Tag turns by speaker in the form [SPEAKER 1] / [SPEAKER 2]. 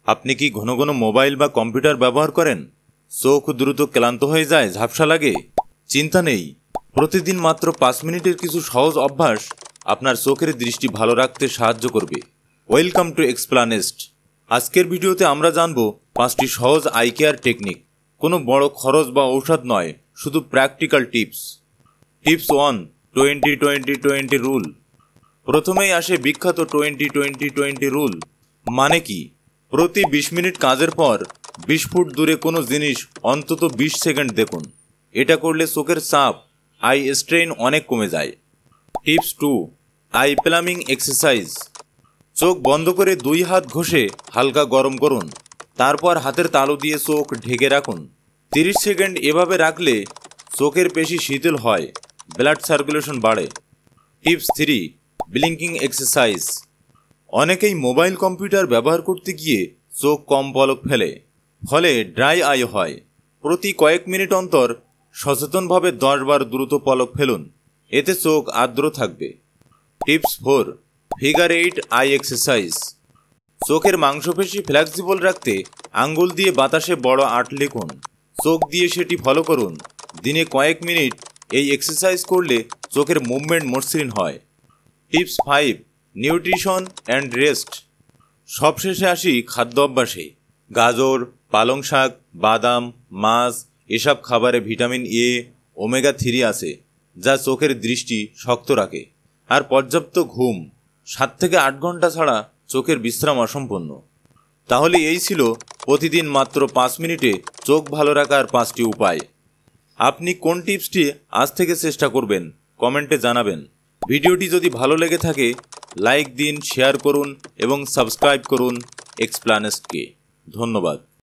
[SPEAKER 1] আপনি কি ঘন ঘন মোবাইল বা কম্পিউটার ব্যবহার করেন? চোখ দ্রুত ক্লান্ত হয়ে যায়, ঝাপসা লাগে? চিন্তা নেই, প্রতিদিন মাত্র 5 মিনিটের কিছু সহজ অভ্যাস আপনার চোখের দৃষ্টি ভালো রাখতে সাহায্য করবে। Welcome to Explanest. আজকের ভিডিওতে আমরা জানব 5টি সহজ আই কেয়ার টেকনিক। কোনো বড় খরচ বা ঔষধ নয়, শুধু প্র্যাকটিক্যাল টিপস। Tips 1, 20-20-20 rule. প্রথমেই আসে বিখ্যাত 20-20-20 রুল। মানে কি? প্রতি 20 মিনিট কাজের পর 20 ফুট দূরে কোনো জিনিস অন্তত 20 সেকেন্ড দেখুন। এটা করলে চোখের চাপ, আই স্ট্রেইন অনেক কমে যায়। Tips 2, I plumbing exercise. চোখ বন্ধ করে 2 হাত ঘষে হালকা গরম করুন, তারপর হাতের তালু দিয়ে চোখ ঢেকে রাখুন। 30 সেকেন্ড এভাবে রাখলে চোখের পেশি শীতল হয়, ব্লাড সার্কুলেশন বাড়ে। Tips 3, blinking exercise. অনেকেই মোবাইল কম্পিউটার ব্যবহার করতে গিয়ে চোখ কম পলক ফেলে, ফলে ড্রাই আই হয়। প্রতি কয়েক মিনিট অন্তর সচেতনভাবে 10 বার দ্রুত পলক ফেলুন, এতে চোখ আর্দ্র থাকবে। Tips 4, figure 8 I exercise. চোখের মাংসপেশি ফ্লেক্সিবল রাখতে আঙ্গুল দিয়ে বাতাসে বড় 8 লিখুন, চোখ দিয়ে সেটি ফলো করুন। দিনে কয়েক মিনিট এই এক্সারসাইজ করলে চোখের মুভমেন্ট মসৃণ হয়। Tips 5, nutrition and rest. সবশেষে আসি খাদ্য অভ্যাসে। গাজর, পালং শাক, বাদাম, মাছ এসব খাবারে ভিটামিন এ, ওমেগা 3 আছে, যা চোখের দৃষ্টি শক্ত রাখে। আর পর্যাপ্ত ঘুম, 7 থেকে 8 ঘন্টা ছাড়া চোখের বিশ্রাম অসম্পূর্ণ। তাহলে এই ছিল প্রতিদিন মাত্র 5 মিনিটে চোখ ভালো রাখার 5টি উপায়। আপনি কোন টিপসটি আজ থেকে চেষ্টা করবেন কমেন্টে জানাবেন। ভিডিওটি যদি ভালো লেগে থাকে লাইক দিন, শেয়ার করুন এবং সাবস্ক্রাইব করুন এক্সপ্লানেস্টকে। ধন্যবাদ।